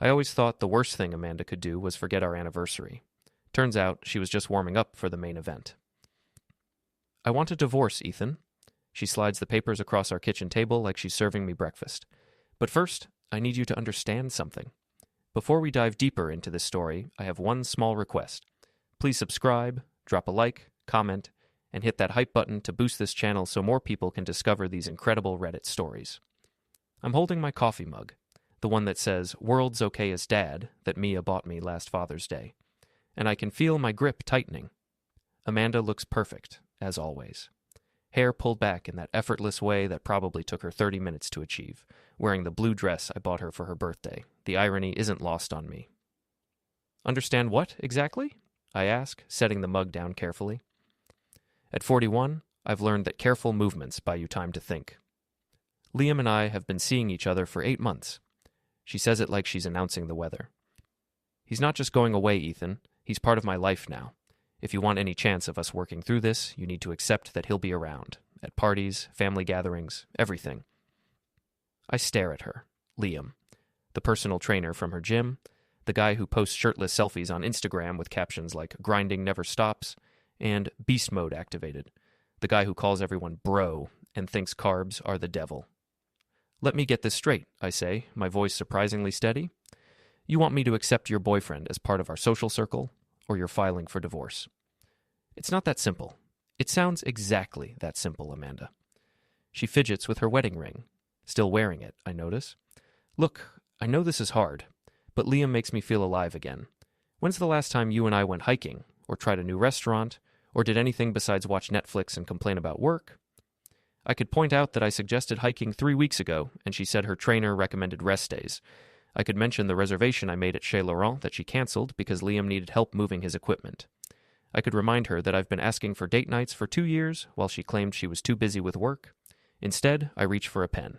I always thought the worst thing Amanda could do was forget our anniversary. Turns out she was just warming up for the main event. I want a divorce, Ethan. She slides the papers across our kitchen table like she's serving me breakfast. But first, I need you to understand something. Before we dive deeper into this story, I have one small request. Please subscribe, drop a like, comment, and hit that hype button to boost this channel so more people can discover these incredible Reddit stories. I'm holding my coffee mug, the one that says, "World's okay as Dad," that Mia bought me last Father's Day, and I can feel my grip tightening. Amanda looks perfect, as always. Hair pulled back in that effortless way that probably took her 30 minutes to achieve, wearing the blue dress I bought her for her birthday. The irony isn't lost on me. Understand what, exactly? I ask, setting the mug down carefully. At 41, I've learned that careful movements buy you time to think. Liam and I have been seeing each other for 8 months. She says it like she's announcing the weather. He's not just going away, Ethan. He's part of my life now. If you want any chance of us working through this, you need to accept that he'll be around. At parties, family gatherings, everything. I stare at her. Liam. The personal trainer from her gym. The guy who posts shirtless selfies on Instagram with captions like "grinding never stops" and "beast mode activated." The guy who calls everyone bro and thinks carbs are the devil. Let me get this straight, I say, my voice surprisingly steady. You want me to accept your boyfriend as part of our social circle, or you're filing for divorce? It's not that simple. It sounds exactly that simple, Amanda. She fidgets with her wedding ring. Still wearing it, I notice. Look, I know this is hard, but Liam makes me feel alive again. When's the last time you and I went hiking, or tried a new restaurant, or did anything besides watch Netflix and complain about work? I could point out that I suggested hiking 3 weeks ago, and she said her trainer recommended rest days. I could mention the reservation I made at Chez Laurent that she canceled because Liam needed help moving his equipment. I could remind her that I've been asking for date nights for 2 years while she claimed she was too busy with work. Instead, I reach for a pen.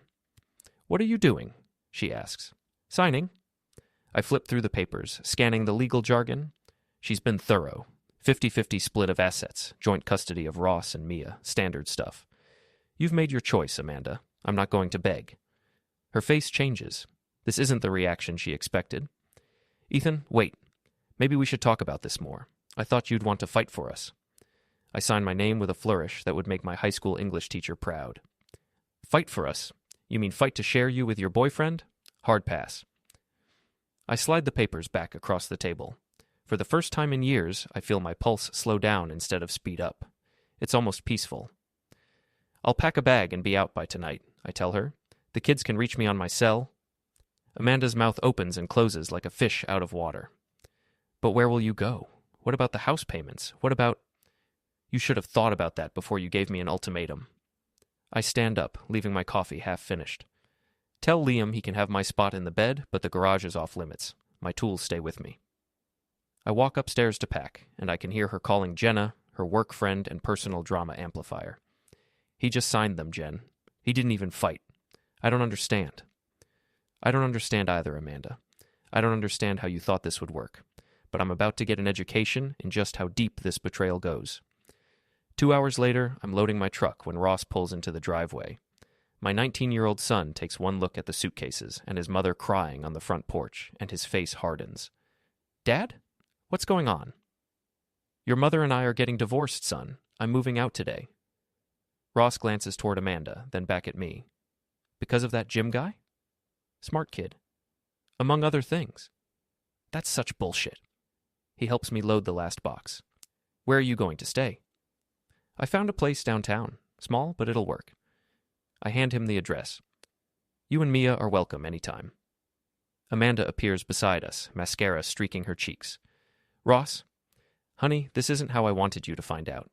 "What are you doing?" she asks. "Signing." I flip through the papers, scanning the legal jargon. She's been thorough. 50-50 split of assets, joint custody of Ross and Mia, standard stuff. You've made your choice, Amanda. I'm not going to beg. Her face changes. This isn't the reaction she expected. Ethan, wait. Maybe we should talk about this more. I thought you'd want to fight for us. I sign my name with a flourish that would make my high school English teacher proud. Fight for us? You mean fight to share you with your boyfriend? Hard pass. I slide the papers back across the table. For the first time in years, I feel my pulse slow down instead of speed up. It's almost peaceful. I'll pack a bag and be out by tonight, I tell her. The kids can reach me on my cell. Amanda's mouth opens and closes like a fish out of water. But where will you go? What about the house payments? What about... You should have thought about that before you gave me an ultimatum. I stand up, leaving my coffee half finished. Tell Liam he can have my spot in the bed, but the garage is off limits. My tools stay with me. I walk upstairs to pack, and I can hear her calling Jenna, her work friend and personal drama amplifier. He just signed them, Jen. He didn't even fight. I don't understand. I don't understand either, Amanda. I don't understand how you thought this would work. But I'm about to get an education in just how deep this betrayal goes. 2 hours later, I'm loading my truck when Ross pulls into the driveway. My 19-year-old son takes one look at the suitcases and his mother crying on the front porch, and his face hardens. Dad? What's going on? Your mother and I are getting divorced, son. I'm moving out today. Ross glances toward Amanda, then back at me. Because of that gym guy? Smart kid. Among other things. That's such bullshit. He helps me load the last box. Where are you going to stay? I found a place downtown. Small, but it'll work. I hand him the address. You and Mia are welcome anytime. Amanda appears beside us, mascara streaking her cheeks. Ross? Honey, this isn't how I wanted you to find out.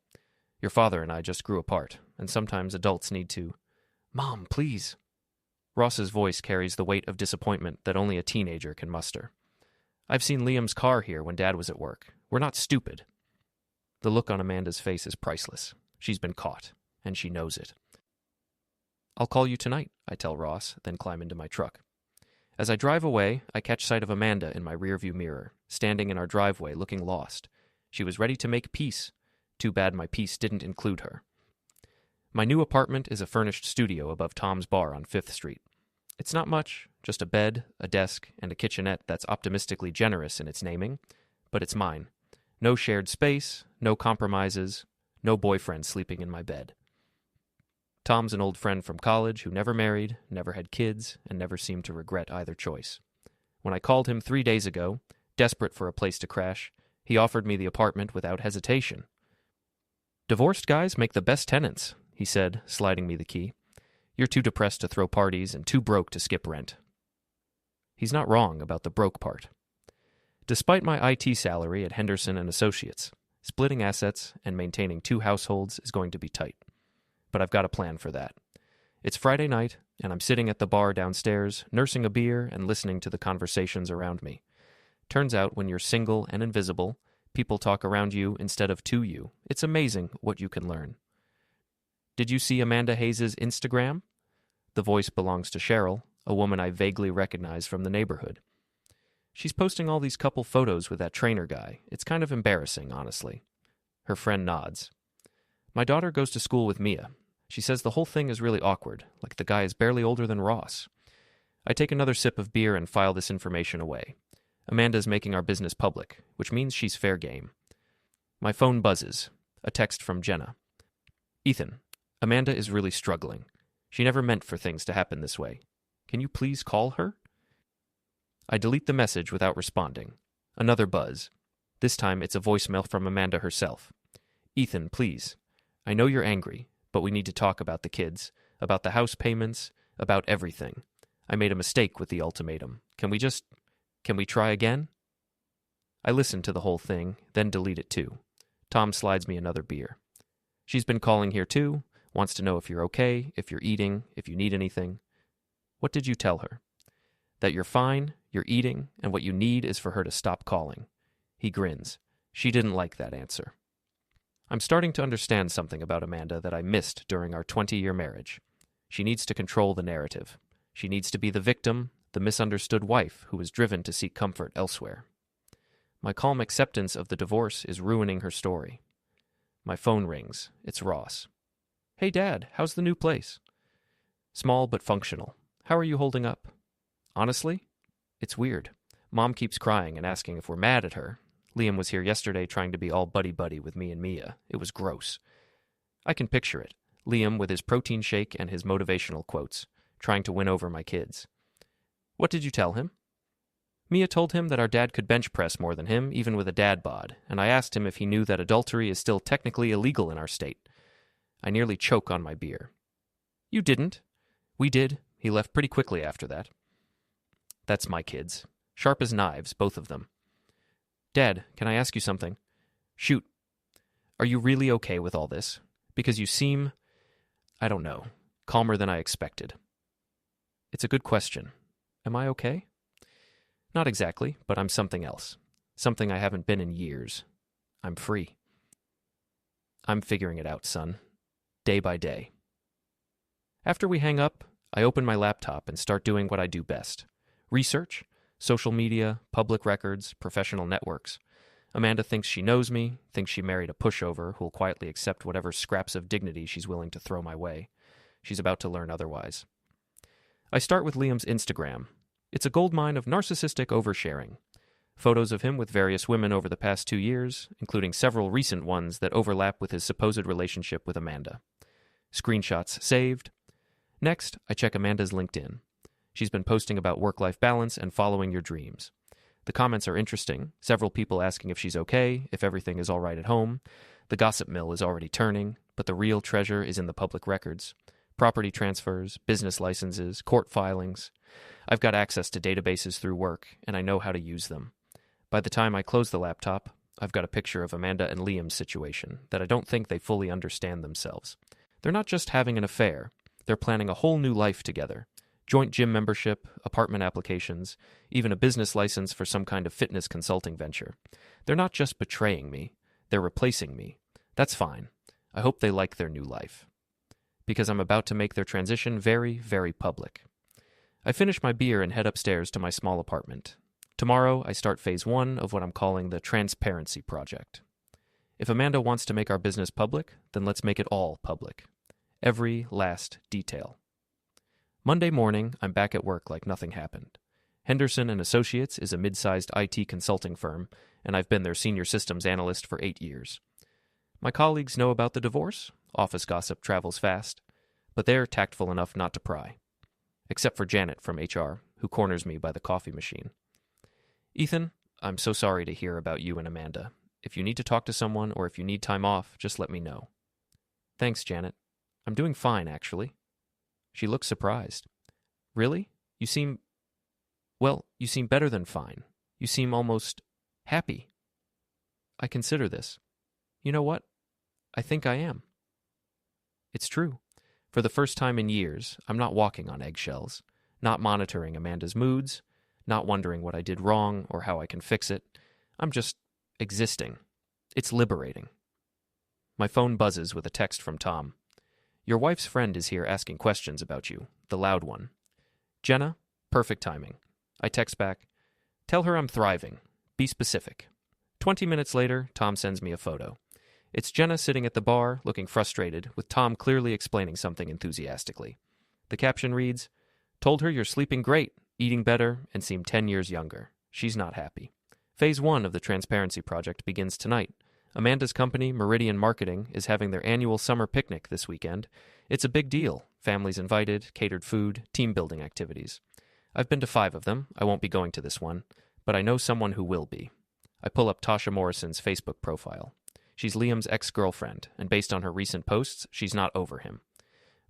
Your father and I just grew apart, and sometimes adults need to... Mom, please. Ross's voice carries the weight of disappointment that only a teenager can muster. I've seen Liam's car here when Dad was at work. We're not stupid. The look on Amanda's face is priceless. She's been caught, and she knows it. I'll call you tonight, I tell Ross, then climb into my truck. As I drive away, I catch sight of Amanda in my rearview mirror, standing in our driveway looking lost. She was ready to make peace. Too bad my peace didn't include her. My new apartment is a furnished studio above Tom's Bar on 5th Street. It's not much, just a bed, a desk, and a kitchenette that's optimistically generous in its naming, but it's mine. No shared space, no compromises, no boyfriend sleeping in my bed. Tom's an old friend from college who never married, never had kids, and never seemed to regret either choice. When I called him 3 days ago, desperate for a place to crash, he offered me the apartment without hesitation. "Divorced guys make the best tenants," he said, sliding me the key. "You're too depressed to throw parties and too broke to skip rent." He's not wrong about the broke part. Despite my IT salary at Henderson and Associates, splitting assets and maintaining 2 households is going to be tight. But I've got a plan for that. It's Friday night, and I'm sitting at the bar downstairs, nursing a beer and listening to the conversations around me. Turns out when you're single and invisible, people talk around you instead of to you. It's amazing what you can learn. "Did you see Amanda Hayes' Instagram?" The voice belongs to Cheryl, a woman I vaguely recognize from the neighborhood. "She's posting all these couple photos with that trainer guy. It's kind of embarrassing, honestly." Her friend nods. "My daughter goes to school with Mia. She says the whole thing is really awkward, like the guy is barely older than Ross." I take another sip of beer and file this information away. Amanda's making our business public, which means she's fair game. My phone buzzes. A text from Jenna. "Ethan, Amanda is really struggling. She never meant for things to happen this way. Can you please call her?" I delete the message without responding. Another buzz. This time it's a voicemail from Amanda herself. "Ethan, please. I know you're angry, but we need to talk about the kids, about the house payments, about everything. I made a mistake with the ultimatum. Can we try again?" I listen to the whole thing, then delete it too. Tom slides me another beer. "She's been calling here too, wants to know if you're okay, if you're eating, if you need anything." "What did you tell her?" "That you're fine, you're eating, and what you need is for her to stop calling." He grins. She didn't like that answer. I'm starting to understand something about Amanda that I missed during our 20-year marriage. She needs to control the narrative. She needs to be the victim, the misunderstood wife who is driven to seek comfort elsewhere. My calm acceptance of the divorce is ruining her story. My phone rings. It's Ross. "Hey, Dad, how's the new place?" "Small but functional. How are you holding up?" "Honestly, it's weird. Mom keeps crying and asking if we're mad at her. Liam was here yesterday trying to be all buddy-buddy with me and Mia. It was gross." I can picture it. Liam with his protein shake and his motivational quotes, trying to win over my kids. "What did you tell him?" Mia told him that our dad could bench press more than him, even with a dad bod, and I asked him if he knew that adultery is still technically illegal in our state. I nearly choke on my beer. "You didn't." "We did. He left pretty quickly after that." That's my kids. Sharp as knives, both of them. "Dad, can I ask you something?" "Shoot." "Are you really okay with all this? Because you seem, I don't know, calmer than I expected." "It's a good question. Am I okay?" "Not exactly, but I'm something else. Something I haven't been in years. I'm free." "I'm figuring it out, son. Day by day." After we hang up, I open my laptop and start doing what I do best. Research, social media, public records, professional networks. Amanda thinks she knows me, thinks she married a pushover who'll quietly accept whatever scraps of dignity she's willing to throw my way. She's about to learn otherwise. I start with Liam's Instagram. It's a goldmine of narcissistic oversharing. Photos of him with various women over the past 2 years, including several recent ones that overlap with his supposed relationship with Amanda. Screenshots saved. Next, I check Amanda's LinkedIn. She's been posting about work-life balance and following your dreams. The comments are interesting, several people asking if she's okay, if everything is all right at home. The gossip mill is already turning, but the real treasure is in the public records. Property transfers, business licenses, court filings. I've got access to databases through work, and I know how to use them. By the time I close the laptop, I've got a picture of Amanda and Liam's situation that I don't think they fully understand themselves. They're not just having an affair, they're planning a whole new life together. Joint gym membership, apartment applications, even a business license for some kind of fitness consulting venture. They're not just betraying me, they're replacing me. That's fine. I hope they like their new life. Because I'm about to make their transition very, very public. I finish my beer and head upstairs to my small apartment. Tomorrow, I start phase 1 of what I'm calling the Transparency Project. If Amanda wants to make our business public, then let's make it all public. Every last detail. Monday morning, I'm back at work like nothing happened. Henderson and Associates is a mid-sized IT consulting firm, and I've been their senior systems analyst for 8 years. My colleagues know about the divorce. Office gossip travels fast, but they're tactful enough not to pry. Except for Janet from HR, who corners me by the coffee machine. Ethan, I'm so sorry to hear about you and Amanda. If you need to talk to someone or if you need time off, just let me know. Thanks, Janet. I'm doing fine, actually. She looks surprised. Really? You seem better than fine. You seem almost happy. I consider this. You know what? I think I am. It's true. For the first time in years, I'm not walking on eggshells, not monitoring Amanda's moods, not wondering what I did wrong or how I can fix it. I'm just existing. It's liberating. My phone buzzes with a text from Tom. Your wife's friend is here asking questions about you, the loud one. Jenna, perfect timing. I text back, tell her I'm thriving. Be specific. 20 minutes later, Tom sends me a photo. It's Jenna sitting at the bar, looking frustrated, with Tom clearly explaining something enthusiastically. The caption reads, told her you're sleeping great, eating better, and seem 10 years younger. She's not happy. Phase 1 of the Transparency Project begins tonight. Amanda's company, Meridian Marketing, is having their annual summer picnic this weekend. It's a big deal. Families invited, catered food, team-building activities. I've been to 5 of them. I won't be going to this one, but I know someone who will be. I pull up Tasha Morrison's Facebook profile. She's Liam's ex-girlfriend, and based on her recent posts, she's not over him.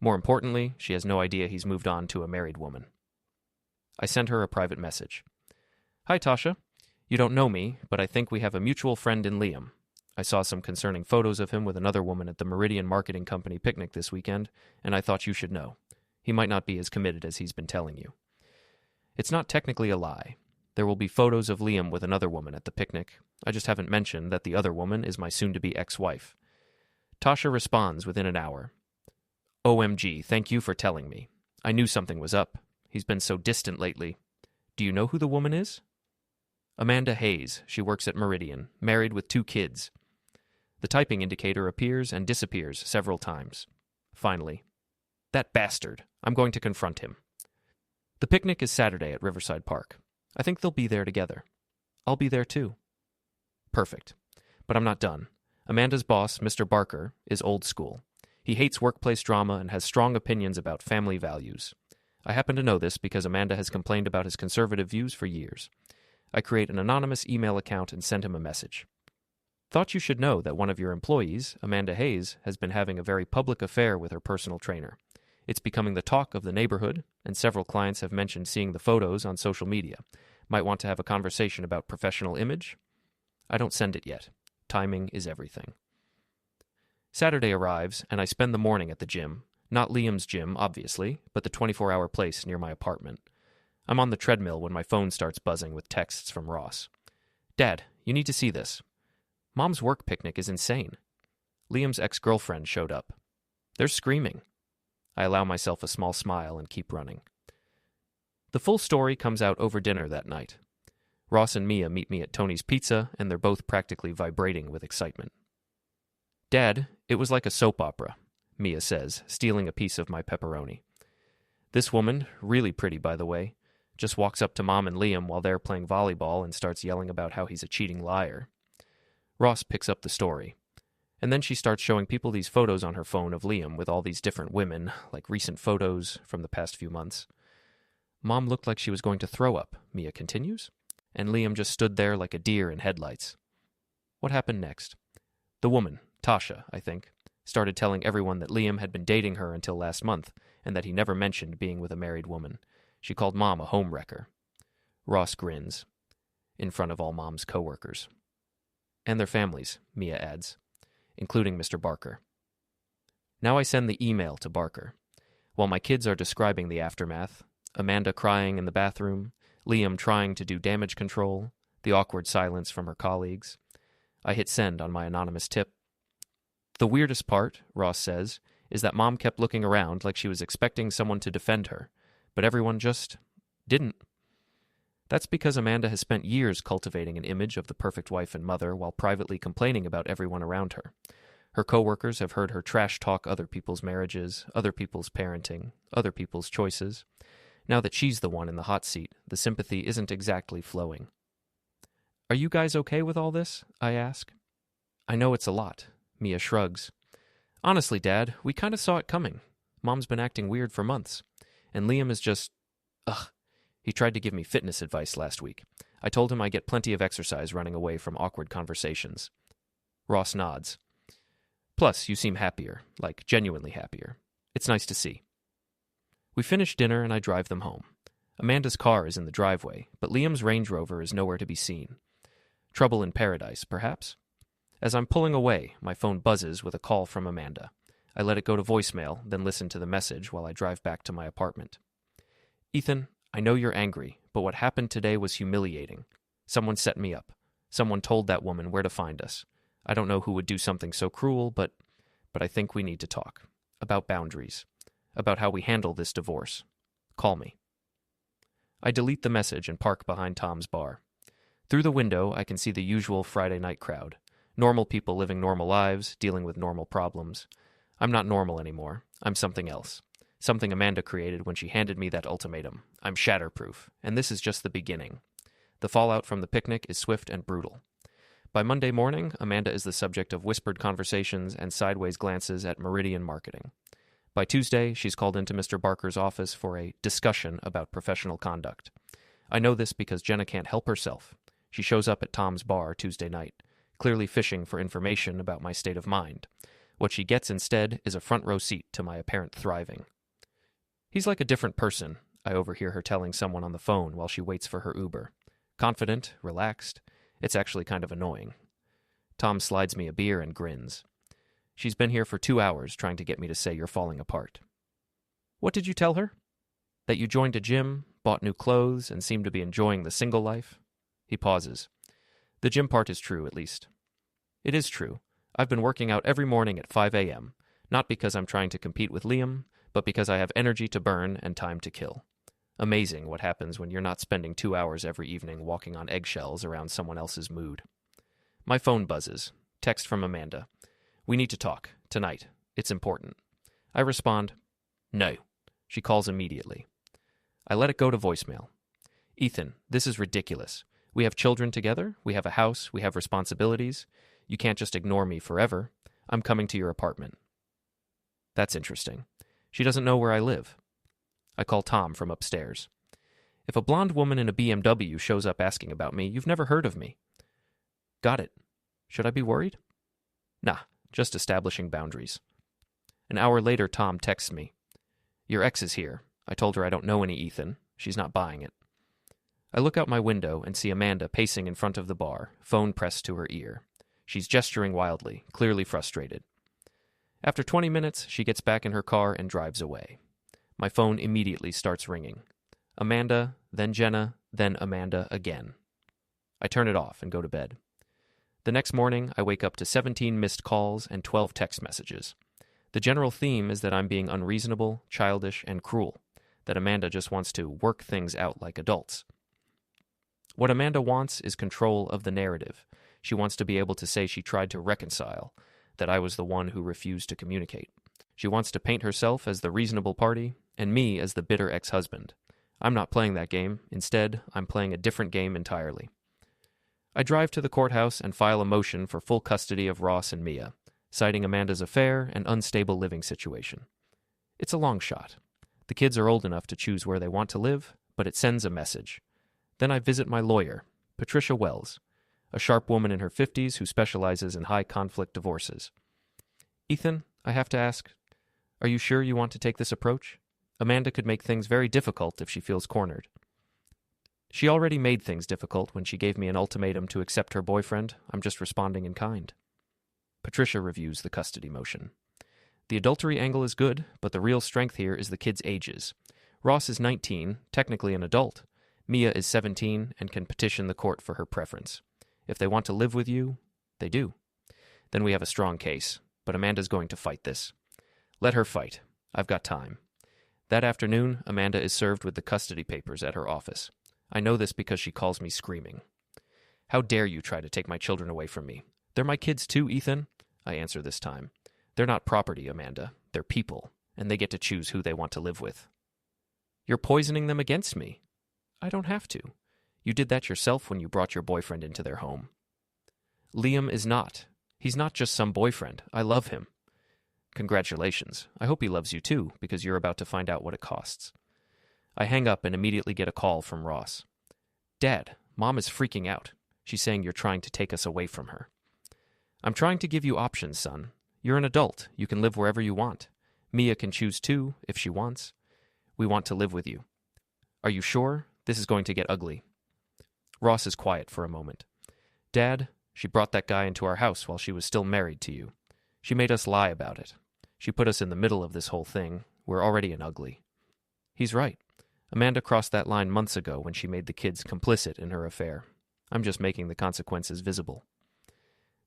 More importantly, she has no idea he's moved on to a married woman. I send her a private message. Hi, Tasha. You don't know me, but I think we have a mutual friend in Liam. I saw some concerning photos of him with another woman at the Meridian Marketing Company picnic this weekend, and I thought you should know. He might not be as committed as he's been telling you. It's not technically a lie. There will be photos of Liam with another woman at the picnic. I just haven't mentioned that the other woman is my soon-to-be ex-wife. Tasha responds within an hour. OMG, thank you for telling me. I knew something was up. He's been so distant lately. Do you know who the woman is? Amanda Hayes. She works at Meridian, married with 2 kids. The typing indicator appears and disappears several times. Finally, that bastard. I'm going to confront him. The picnic is Saturday at Riverside Park. I think they'll be there together. I'll be there too. Perfect. But I'm not done. Amanda's boss, Mr. Barker, is old school. He hates workplace drama and has strong opinions about family values. I happen to know this because Amanda has complained about his conservative views for years. I create an anonymous email account and send him a message. Thought you should know that one of your employees, Amanda Hayes, has been having a very public affair with her personal trainer. It's becoming the talk of the neighborhood, and several clients have mentioned seeing the photos on social media. Might want to have a conversation about professional image? I don't send it yet. Timing is everything. Saturday arrives, and I spend the morning at the gym. Not Liam's gym, obviously, but the 24-hour place near my apartment. I'm on the treadmill when my phone starts buzzing with texts from Ross. Dad, you need to see this. Mom's work picnic is insane. Liam's ex-girlfriend showed up. They're screaming. I allow myself a small smile and keep running. The full story comes out over dinner that night. Ross and Mia meet me at Tony's Pizza, and they're both practically vibrating with excitement. Dad, it was like a soap opera, Mia says, stealing a piece of my pepperoni. This woman, really pretty by the way, just walks up to Mom and Liam while they're playing volleyball and starts yelling about how he's a cheating liar. Ross picks up the story. And then she starts showing people these photos on her phone of Liam with all these different women, like recent photos from the past few months. Mom looked like she was going to throw up, Mia continues, and Liam just stood there like a deer in headlights. What happened next? The woman, Tasha, I think, started telling everyone that Liam had been dating her until last month, and that he never mentioned being with a married woman. She called Mom a homewrecker. Ross grins, in front of all Mom's coworkers. And their families, Mia adds, including Mr. Barker. Now I send the email to Barker. While my kids are describing the aftermath, Amanda crying in the bathroom, Liam trying to do damage control, the awkward silence from her colleagues, I hit send on my anonymous tip. The weirdest part, Ross says, is that Mom kept looking around like she was expecting someone to defend her, but everyone just didn't. That's because Amanda has spent years cultivating an image of the perfect wife and mother while privately complaining about everyone around her. Her coworkers have heard her trash talk other people's marriages, other people's parenting, other people's choices. Now that she's the one in the hot seat, the sympathy isn't exactly flowing. "Are you guys okay with all this?" I ask. "I know it's a lot." Mia shrugs. "Honestly, Dad, we kind of saw it coming. Mom's been acting weird for months. And Liam is just... Ugh. He tried to give me fitness advice last week. I told him I get plenty of exercise running away from awkward conversations." Ross nods. "Plus, you seem happier, like genuinely happier. It's nice to see." We finish dinner and I drive them home. Amanda's car is in the driveway, but Liam's Range Rover is nowhere to be seen. Trouble in paradise, perhaps? As I'm pulling away, my phone buzzes with a call from Amanda. I let it go to voicemail, then listen to the message while I drive back to my apartment. "Ethan, I know you're angry, but what happened today was humiliating. Someone set me up. Someone told that woman where to find us. I don't know who would do something so cruel, but I think we need to talk. About boundaries. About how we handle this divorce. Call me." I delete the message and park behind Tom's bar. Through the window, I can see the usual Friday night crowd. Normal people living normal lives, dealing with normal problems. I'm not normal anymore. I'm something else. Something Amanda created when she handed me that ultimatum. I'm shatterproof, and this is just the beginning. The fallout from the picnic is swift and brutal. By Monday morning, Amanda is the subject of whispered conversations and sideways glances at Meridian Marketing. By Tuesday, she's called into Mr. Barker's office for a discussion about professional conduct. I know this because Jenna can't help herself. She shows up at Tom's bar Tuesday night, clearly fishing for information about my state of mind. What she gets instead is a front row seat to my apparent thriving. "He's like a different person," I overhear her telling someone on the phone while she waits for her Uber. Confident, relaxed. It's actually kind of annoying. Tom slides me a beer and grins. "She's been here for 2 hours trying to get me to say you're falling apart." "What did you tell her?" "That you joined a gym, bought new clothes, and seemed to be enjoying the single life." He pauses. "The gym part is true, at least." "It is true. I've been working out every morning at 5 a.m., not because I'm trying to compete with Liam, but because I have energy to burn and time to kill. Amazing what happens when you're not spending 2 hours every evening walking on eggshells around someone else's mood." My phone buzzes. Text from Amanda. "We need to talk. Tonight. It's important." I respond, "No." She calls immediately. I let it go to voicemail. "Ethan, this is ridiculous. We have children together. We have a house. We have responsibilities. You can't just ignore me forever. I'm coming to your apartment." That's interesting. She doesn't know where I live. I call Tom from upstairs. "If a blonde woman in a BMW shows up asking about me, you've never heard of me." "Got it. Should I be worried?" "Nah, just establishing boundaries." An hour later, Tom texts me. "Your ex is here. I told her I don't know any Ethan. She's not buying it." I look out my window and see Amanda pacing in front of the bar, phone pressed to her ear. She's gesturing wildly, clearly frustrated. After 20 minutes, she gets back in her car and drives away. My phone immediately starts ringing. Amanda, then Jenna, then Amanda again. I turn it off and go to bed. The next morning, I wake up to 17 missed calls and 12 text messages. The general theme is that I'm being unreasonable, childish, and cruel, that Amanda just wants to work things out like adults. What Amanda wants is control of the narrative. She wants to be able to say she tried to reconcile, that I was the one who refused to communicate. She wants to paint herself as the reasonable party, and me as the bitter ex-husband. I'm not playing that game. Instead, I'm playing a different game entirely. I drive to the courthouse and file a motion for full custody of Ross and Mia, citing Amanda's affair and unstable living situation. It's a long shot. The kids are old enough to choose where they want to live, but it sends a message. Then I visit my lawyer, Patricia Wells, a sharp woman in her 50s who specializes in high-conflict divorces. "Ethan, I have to ask, are you sure you want to take this approach? Amanda could make things very difficult if she feels cornered." "She already made things difficult when she gave me an ultimatum to accept her boyfriend. I'm just responding in kind." Patricia reviews the custody motion. "The adultery angle is good, but the real strength here is the kids' ages. Ross is 19, technically an adult. Mia is 17 and can petition the court for her preference. If they want to live with you, they do. Then we have a strong case, but Amanda's going to fight this. Let her fight. I've got time." That afternoon, Amanda is served with the custody papers at her office. I know this because she calls me screaming. "How dare you try to take my children away from me? They're my kids too, Ethan. I answer this time. They're not property, Amanda. They're people, and they get to choose who they want to live with. You're poisoning them against me. I don't have to. You did that yourself when you brought your boyfriend into their home. Liam is not. He's not just some boyfriend. I love him. Congratulations. I hope he loves you too, because you're about to find out what it costs. I hang up and immediately get a call from Ross. Dad, Mom is freaking out. She's saying you're trying to take us away from her. I'm trying to give you options, son. You're an adult. You can live wherever you want. Mia can choose too, if she wants. We want to live with you. Are you sure? This is going to get ugly. Ross is quiet for a moment. Dad, she brought that guy into our house while she was still married to you. She made us lie about it. She put us in the middle of this whole thing. We're already in ugly. He's right. Amanda crossed that line months ago when she made the kids complicit in her affair. I'm just making the consequences visible.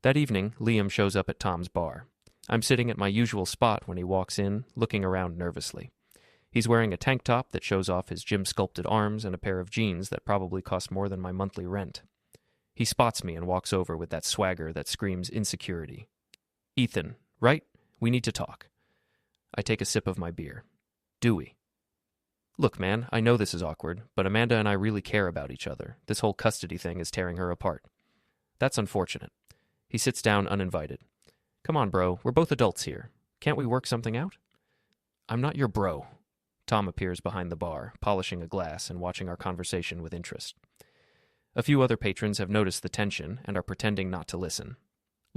That evening, Liam shows up at Tom's bar. I'm sitting at my usual spot when he walks in, looking around nervously. He's wearing a tank top that shows off his gym-sculpted arms and a pair of jeans that probably cost more than my monthly rent. He spots me and walks over with that swagger that screams insecurity. Ethan, right? We need to talk. I take a sip of my beer. Do we? Look, man, I know this is awkward, but Amanda and I really care about each other. This whole custody thing is tearing her apart. That's unfortunate. He sits down uninvited. Come on, bro, we're both adults here. Can't we work something out? I'm not your bro. Tom appears behind the bar, polishing a glass and watching our conversation with interest. A few other patrons have noticed the tension and are pretending not to listen.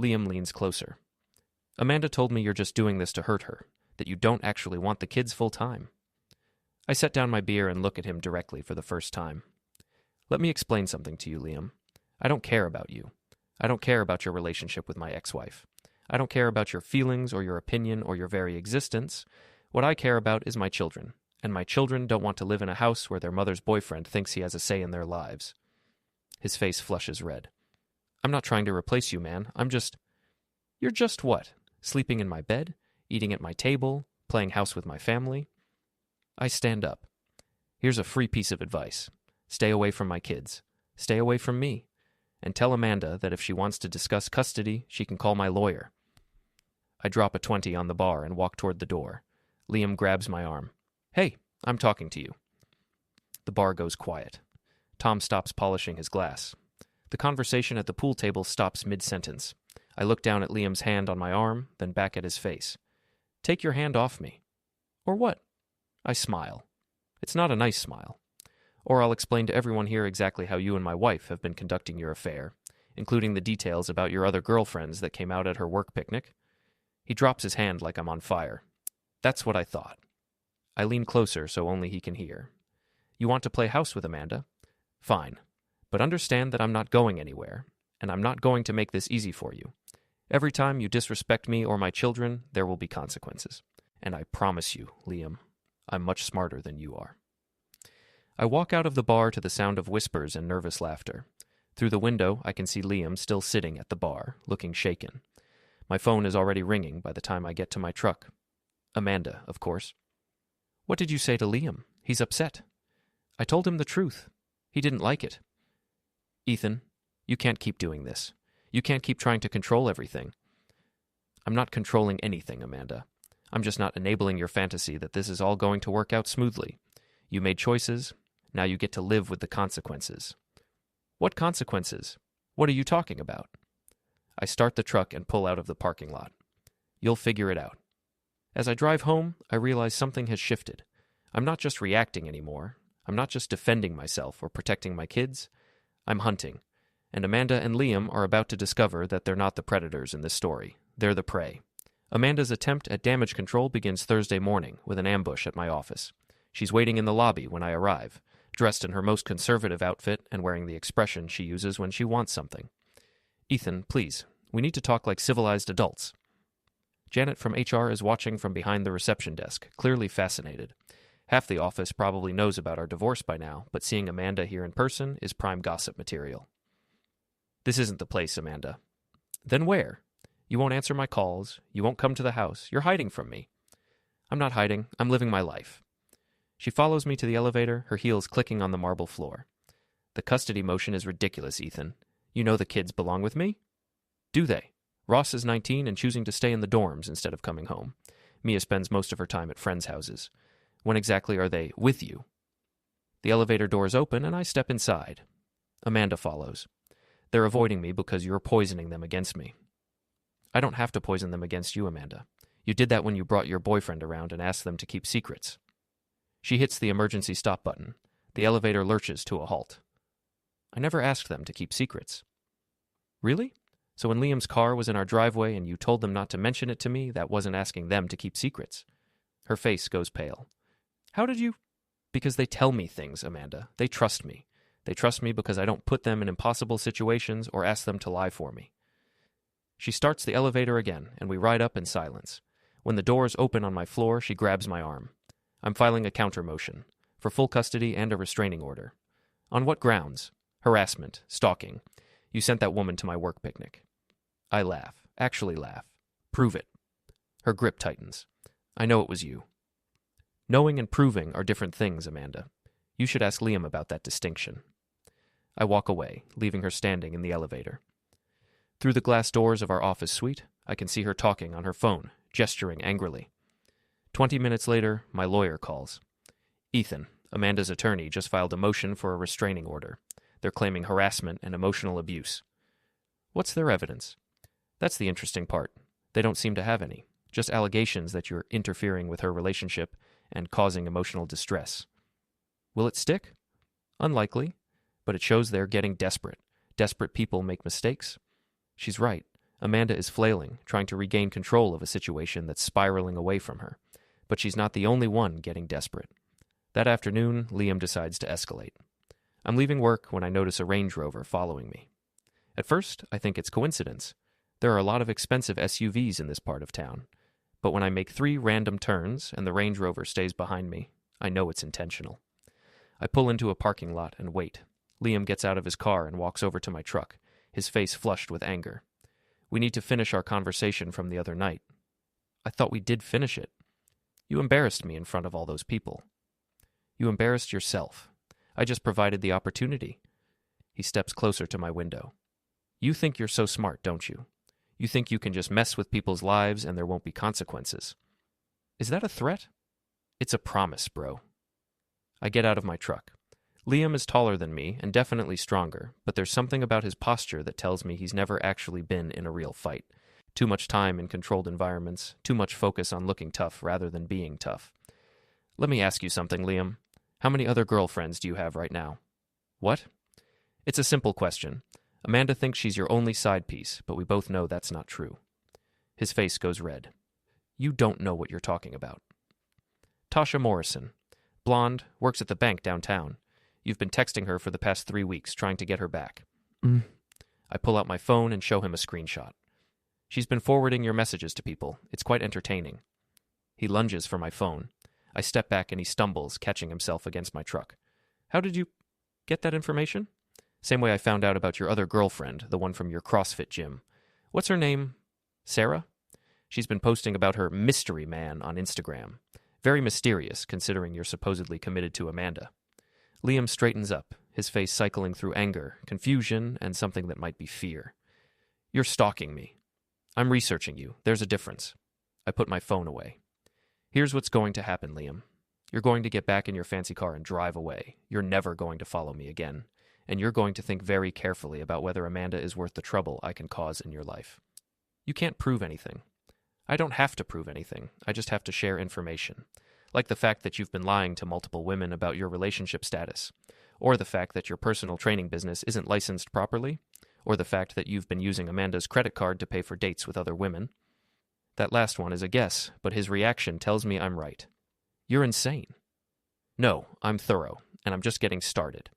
Liam leans closer. Amanda told me you're just doing this to hurt her, that you don't actually want the kids full time. I set down my beer and look at him directly for the first time. Let me explain something to you, Liam. I don't care about you. I don't care about your relationship with my ex-wife. I don't care about your feelings or your opinion or your very existence. What I care about is my children, and my children don't want to live in a house where their mother's boyfriend thinks he has a say in their lives. His face flushes red. I'm not trying to replace you, man. You're just what? Sleeping in my bed? Eating at my table? Playing house with my family? I stand up. Here's a free piece of advice. Stay away from my kids. Stay away from me. And tell Amanda that if she wants to discuss custody, she can call my lawyer. I drop a 20 on the bar and walk toward the door. Liam grabs my arm. Hey, I'm talking to you. The bar goes quiet. Tom stops polishing his glass. The conversation at the pool table stops mid-sentence. I look down at Liam's hand on my arm, then back at his face. Take your hand off me. Or what? I smile. It's not a nice smile. Or I'll explain to everyone here exactly how you and my wife have been conducting your affair, including the details about your other girlfriends that came out at her work picnic. He drops his hand like I'm on fire. That's what I thought. I lean closer so only he can hear. You want to play house with Amanda? Fine. But understand that I'm not going anywhere, and I'm not going to make this easy for you. Every time you disrespect me or my children, there will be consequences. And I promise you, Liam, I'm much smarter than you are. I walk out of the bar to the sound of whispers and nervous laughter. Through the window, I can see Liam still sitting at the bar, looking shaken. My phone is already ringing by the time I get to my truck. Amanda, of course. What did you say to Liam? He's upset. I told him the truth. He didn't like it. Ethan, you can't keep doing this. You can't keep trying to control everything. I'm not controlling anything, Amanda. I'm just not enabling your fantasy that this is all going to work out smoothly. You made choices. Now you get to live with the consequences. What consequences? What are you talking about? I start the truck and pull out of the parking lot. You'll figure it out. As I drive home, I realize something has shifted. I'm not just reacting anymore. I'm not just defending myself or protecting my kids. I'm hunting. And Amanda and Liam are about to discover that they're not the predators in this story. They're the prey. Amanda's attempt at damage control begins Thursday morning with an ambush at my office. She's waiting in the lobby when I arrive, dressed in her most conservative outfit and wearing the expression she uses when she wants something. Ethan, please, we need to talk like civilized adults. Janet from HR is watching from behind the reception desk, clearly fascinated. Half the office probably knows about our divorce by now, but seeing Amanda here in person is prime gossip material. This isn't the place, Amanda. Then where? You won't answer my calls. You won't come to the house. You're hiding from me. I'm not hiding. I'm living my life. She follows me to the elevator, her heels clicking on the marble floor. The custody motion is ridiculous, Ethan. You know the kids belong with me? Do they? Ross is 19 and choosing to stay in the dorms instead of coming home. Mia spends most of her time at friends' houses. When exactly are they with you? The elevator doors open and I step inside. Amanda follows. They're avoiding me because you're poisoning them against me. I don't have to poison them against you, Amanda. You did that when you brought your boyfriend around and asked them to keep secrets. She hits the emergency stop button. The elevator lurches to a halt. I never asked them to keep secrets. Really? So when Liam's car was in our driveway and you told them not to mention it to me, that wasn't asking them to keep secrets. Her face goes pale. How did you? Because they tell me things, Amanda. They trust me. They trust me because I don't put them in impossible situations or ask them to lie for me. She starts the elevator again, and we ride up in silence. When the doors open on my floor, she grabs my arm. I'm filing a counter motion for full custody and a restraining order. On what grounds? Harassment, stalking. You sent that woman to my work picnic. I laugh, actually laugh. Prove it. Her grip tightens. I know it was you. Knowing and proving are different things, Amanda. You should ask Liam about that distinction. I walk away, leaving her standing in the elevator. Through the glass doors of our office suite, I can see her talking on her phone, gesturing angrily. 20 minutes later, my lawyer calls. Ethan, Amanda's attorney, just filed a motion for a restraining order. They're claiming harassment and emotional abuse. What's their evidence? That's the interesting part. They don't seem to have any. Just allegations that you're interfering with her relationship and causing emotional distress. Will it stick? Unlikely, but it shows they're getting desperate. Desperate people make mistakes. She's right. Amanda is flailing, trying to regain control of a situation that's spiraling away from her. But she's not the only one getting desperate. That afternoon, Liam decides to escalate. I'm leaving work when I notice a Range Rover following me. At first, I think it's coincidence. There are a lot of expensive SUVs in this part of town. But when I make 3 random turns and the Range Rover stays behind me, I know it's intentional. I pull into a parking lot and wait. Liam gets out of his car and walks over to my truck, his face flushed with anger. We need to finish our conversation from the other night. I thought we did finish it. You embarrassed me in front of all those people. You embarrassed yourself. I just provided the opportunity. He steps closer to my window. You think you're so smart, don't you? You think you can just mess with people's lives and there won't be consequences. Is that a threat? It's a promise, bro. I get out of my truck. Liam is taller than me and definitely stronger, but there's something about his posture that tells me he's never actually been in a real fight. Too much time in controlled environments, too much focus on looking tough rather than being tough. Let me ask you something, Liam. How many other girlfriends do you have right now? What? It's a simple question. Amanda thinks she's your only side piece, but we both know that's not true. His face goes red. You don't know what you're talking about. Tasha Morrison. Blonde, works at the bank downtown. You've been texting her for the past 3 weeks, trying to get her back. I pull out my phone and show him a screenshot. She's been forwarding your messages to people. It's quite entertaining. He lunges for my phone. I step back and he stumbles, catching himself against my truck. How did you get that information? Same way I found out about your other girlfriend, the one from your CrossFit gym. What's her name? Sarah? She's been posting about her mystery man on Instagram. Very mysterious, considering you're supposedly committed to Amanda. Liam straightens up, his face cycling through anger, confusion, and something that might be fear. You're stalking me. I'm researching you. There's a difference. I put my phone away. Here's what's going to happen, Liam. You're going to get back in your fancy car and drive away. You're never going to follow me again. And you're going to think very carefully about whether Amanda is worth the trouble I can cause in your life. You can't prove anything. I don't have to prove anything. I just have to share information. Like the fact that you've been lying to multiple women about your relationship status, or the fact that your personal training business isn't licensed properly, or the fact that you've been using Amanda's credit card to pay for dates with other women. That last one is a guess, but his reaction tells me I'm right. You're insane. No, I'm thorough, and I'm just getting started.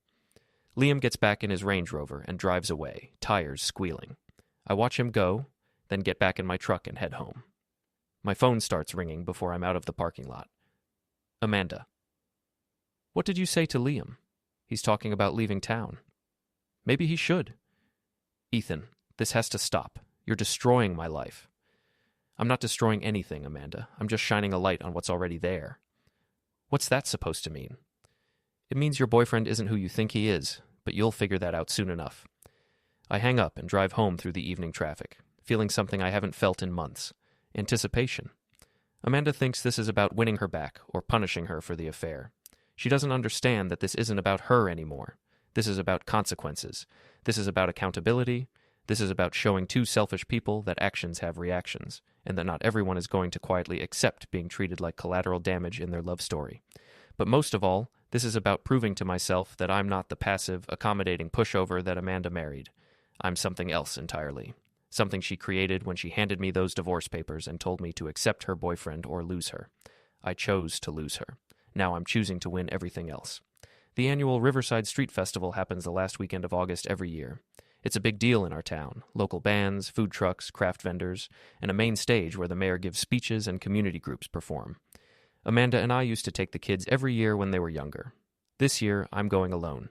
Liam gets back in his Range Rover and drives away, tires squealing. I watch him go, then get back in my truck and head home. My phone starts ringing before I'm out of the parking lot. Amanda. What did you say to Liam? He's talking about leaving town. Maybe he should. Ethan, this has to stop. You're destroying my life. I'm not destroying anything, Amanda. I'm just shining a light on what's already there. What's that supposed to mean? It means your boyfriend isn't who you think he is, but you'll figure that out soon enough. I hang up and drive home through the evening traffic, feeling something I haven't felt in months. Anticipation. Amanda thinks this is about winning her back or punishing her for the affair. She doesn't understand that this isn't about her anymore. This is about consequences. This is about accountability. This is about showing two selfish people that actions have reactions, and that not everyone is going to quietly accept being treated like collateral damage in their love story. But most of all, this is about proving to myself that I'm not the passive, accommodating pushover that Amanda married. I'm something else entirely. Something she created when she handed me those divorce papers and told me to accept her boyfriend or lose her. I chose to lose her. Now I'm choosing to win everything else. The annual Riverside Street Festival happens the last weekend of August every year. It's a big deal in our town. Local bands, food trucks, craft vendors, and a main stage where the mayor gives speeches and community groups perform. Amanda and I used to take the kids every year when they were younger. This year, I'm going alone.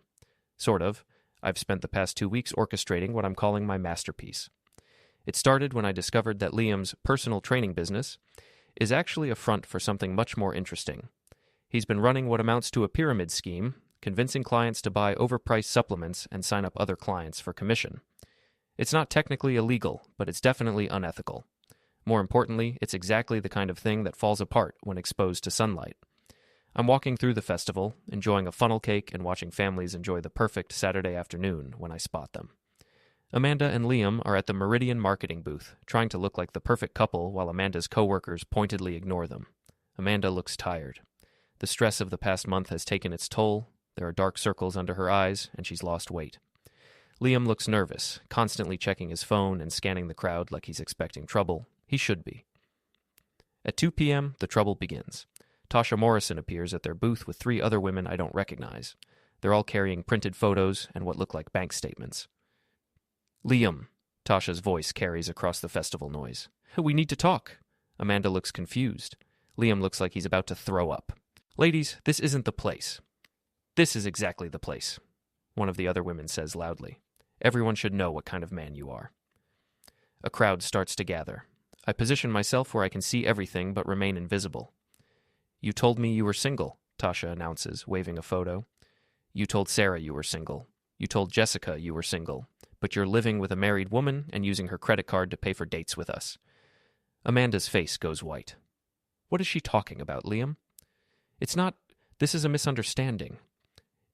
Sort of. I've spent the past 2 weeks orchestrating what I'm calling my masterpiece. It started when I discovered that Liam's personal training business is actually a front for something much more interesting. He's been running what amounts to a pyramid scheme, convincing clients to buy overpriced supplements and sign up other clients for commission. It's not technically illegal, but it's definitely unethical. More importantly, it's exactly the kind of thing that falls apart when exposed to sunlight. I'm walking through the festival, enjoying a funnel cake and watching families enjoy the perfect Saturday afternoon when I spot them. Amanda and Liam are at the Meridian marketing booth, trying to look like the perfect couple while Amanda's coworkers pointedly ignore them. Amanda looks tired. The stress of the past month has taken its toll. There are dark circles under her eyes, and she's lost weight. Liam looks nervous, constantly checking his phone and scanning the crowd like he's expecting trouble. He should be. At 2 p.m., the trouble begins. Tasha Morrison appears at their booth with 3 other women I don't recognize. They're all carrying printed photos and what look like bank statements. Liam, Tasha's voice carries across the festival noise. We need to talk. Amanda looks confused. Liam looks like he's about to throw up. Ladies, this isn't the place. This is exactly the place, one of the other women says loudly. Everyone should know what kind of man you are. A crowd starts to gather. I position myself where I can see everything but remain invisible. You told me you were single, Tasha announces, waving a photo. You told Sarah you were single. You told Jessica you were single. But you're living with a married woman and using her credit card to pay for dates with us. Amanda's face goes white. What is she talking about, Liam? It's not. This is a misunderstanding.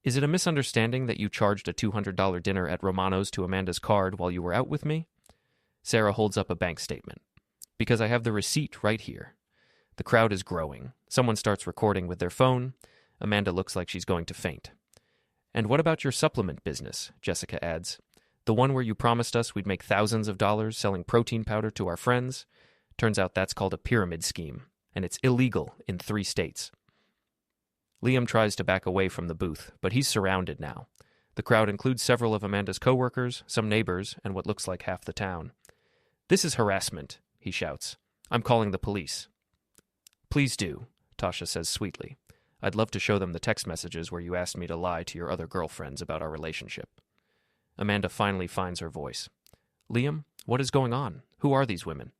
Is it a misunderstanding that you charged a $200 dinner at Romano's to Amanda's card while you were out with me? Sarah holds up a bank statement. Because I have the receipt right here. The crowd is growing. Someone starts recording with their phone. Amanda looks like she's going to faint. And what about your supplement business? Jessica adds. The one where you promised us we'd make thousands of dollars selling protein powder to our friends? Turns out that's called a pyramid scheme, and it's illegal in 3 states. Liam tries to back away from the booth, but he's surrounded now. The crowd includes several of Amanda's coworkers, some neighbors, and what looks like half the town. This is harassment, he shouts. I'm calling the police. Please do, Tasha says sweetly. I'd love to show them the text messages where you asked me to lie to your other girlfriends about our relationship. Amanda finally finds her voice. Liam, what is going on? Who are these women?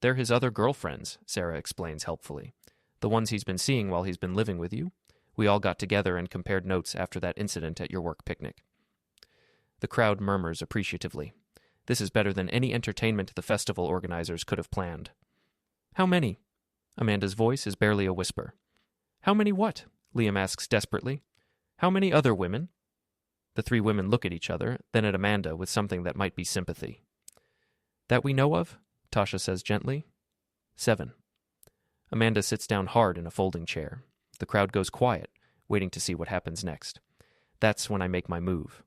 They're his other girlfriends, Sarah explains helpfully. The ones he's been seeing while he's been living with you. We all got together and compared notes after that incident at your work picnic. The crowd murmurs appreciatively. This is better than any entertainment the festival organizers could have planned. How many? Amanda's voice is barely a whisper. How many what? Liam asks desperately. How many other women? The 3 women look at each other, then at Amanda with something that might be sympathy. That we know of? Tasha says gently. 7. Amanda sits down hard in a folding chair. The crowd goes quiet, waiting to see what happens next. That's when I make my move.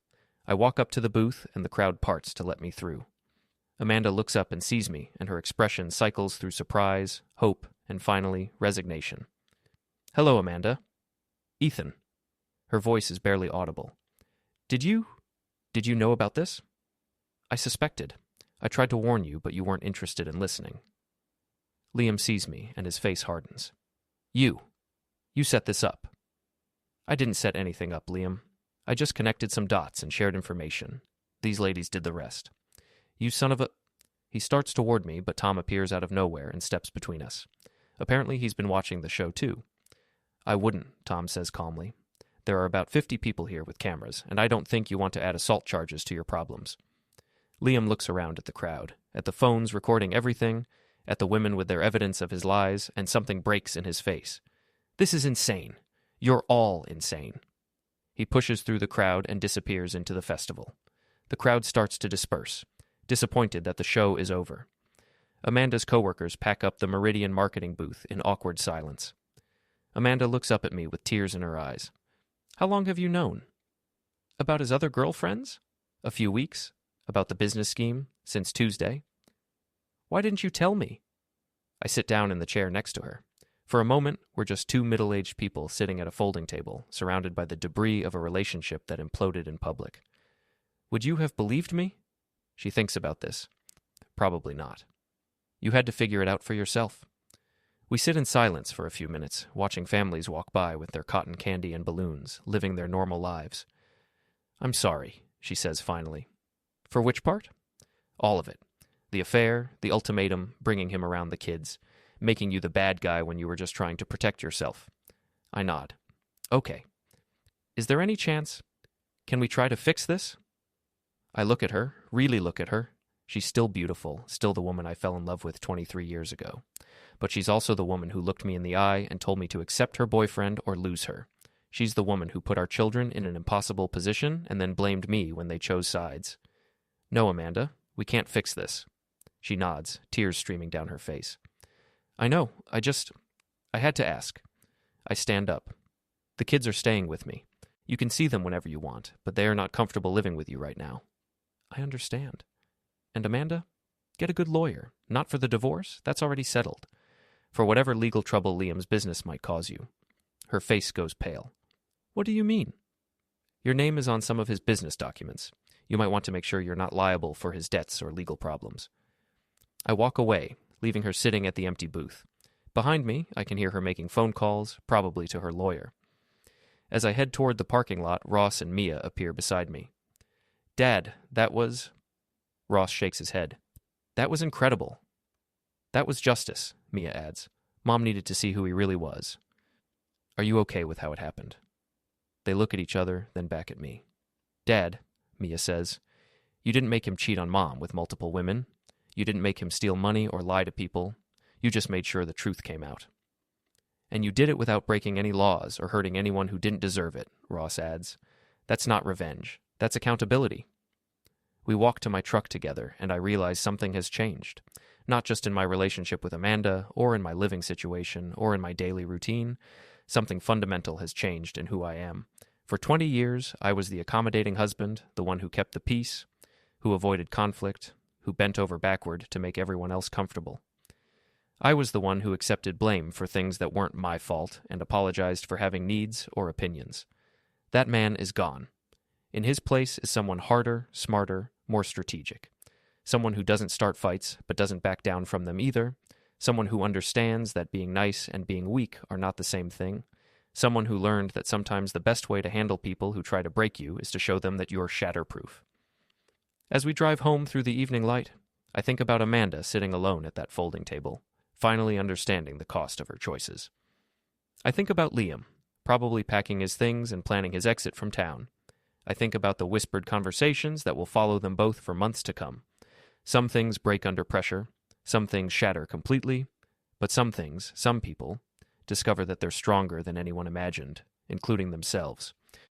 I walk up to the booth, and the crowd parts to let me through. Amanda looks up and sees me, and her expression cycles through surprise, hope, and finally, resignation. Hello, Amanda. Ethan. Her voice is barely audible. Did you know about this? I suspected. I tried to warn you, but you weren't interested in listening. Liam sees me, and his face hardens. You set this up. I didn't set anything up, Liam. I just connected some dots and shared information. These ladies did the rest. You son of a... He starts toward me, but Tom appears out of nowhere and steps between us. Apparently he's been watching the show too. I wouldn't, Tom says calmly. There are about 50 people here with cameras, and I don't think you want to add assault charges to your problems. Liam looks around at the crowd. at the phones recording everything, at the women with their evidence of his lies, and something breaks in his face. This is insane. You're all insane. He pushes through the crowd and disappears into the festival. The crowd starts to disperse, disappointed that the show is over. Amanda's coworkers pack up the Meridian marketing booth in awkward silence. Amanda looks up at me with tears in her eyes. How long have you known? About his other girlfriends? A few weeks. About the business scheme? Since Tuesday. Why didn't you tell me? I sit down in the chair next to her. For a moment, we're just two middle-aged people sitting at a folding table, surrounded by the debris of a relationship that imploded in public. Would you have believed me? She thinks about this. Probably not. You had to figure it out for yourself. We sit in silence for a few minutes, watching families walk by with their cotton candy and balloons, living their normal lives. I'm sorry, she says finally. For which part? All of it. The affair, the ultimatum, bringing him around the kids, making you the bad guy when you were just trying to protect yourself. I nod. Okay. Is there any chance? Can we try to fix this? I look at her, really look at her. She's still beautiful, still the woman I fell in love with 23 years ago. But she's also the woman who looked me in the eye and told me to accept her boyfriend or lose her. She's the woman who put our children in an impossible position and then blamed me when they chose sides. No, Amanda, we can't fix this. She nods, tears streaming down her face. I know, I had to ask. I stand up. The kids are staying with me. You can see them whenever you want, but they are not comfortable living with you right now. I understand. And Amanda, get a good lawyer. Not for the divorce, that's already settled. For whatever legal trouble Liam's business might cause you. Her face goes pale. What do you mean? Your name is on some of his business documents. You might want to make sure you're not liable for his debts or legal problems. I walk away, leaving her sitting at the empty booth. Behind me, I can hear her making phone calls, probably to her lawyer. As I head toward the parking lot, Ross and Mia appear beside me. Dad, that was... Ross shakes his head. That was incredible. That was justice, Mia adds. Mom needed to see who he really was. Are you okay with how it happened? They look at each other, then back at me. Dad, Mia says, you didn't make him cheat on Mom with multiple women. You didn't make him steal money or lie to people. You just made sure the truth came out. And you did it without breaking any laws or hurting anyone who didn't deserve it, Ross adds. That's not revenge. That's accountability. We walk to my truck together, and I realize something has changed. Not just in my relationship with Amanda, or in my living situation, or in my daily routine. Something fundamental has changed in who I am. For 20 years, I was the accommodating husband, the one who kept the peace, who avoided conflict, who bent over backward to make everyone else comfortable. I was the one who accepted blame for things that weren't my fault and apologized for having needs or opinions. That man is gone. In his place is someone harder, smarter, more strategic. Someone who doesn't start fights but doesn't back down from them either. Someone who understands that being nice and being weak are not the same thing. Someone who learned that sometimes the best way to handle people who try to break you is to show them that you're shatterproof. As we drive home through the evening light, I think about Amanda sitting alone at that folding table, finally understanding the cost of her choices. I think about Liam, probably packing his things and planning his exit from town. I think about the whispered conversations that will follow them both for months to come. Some things break under pressure, some things shatter completely, but some things, some people, discover that they're stronger than anyone imagined, including themselves.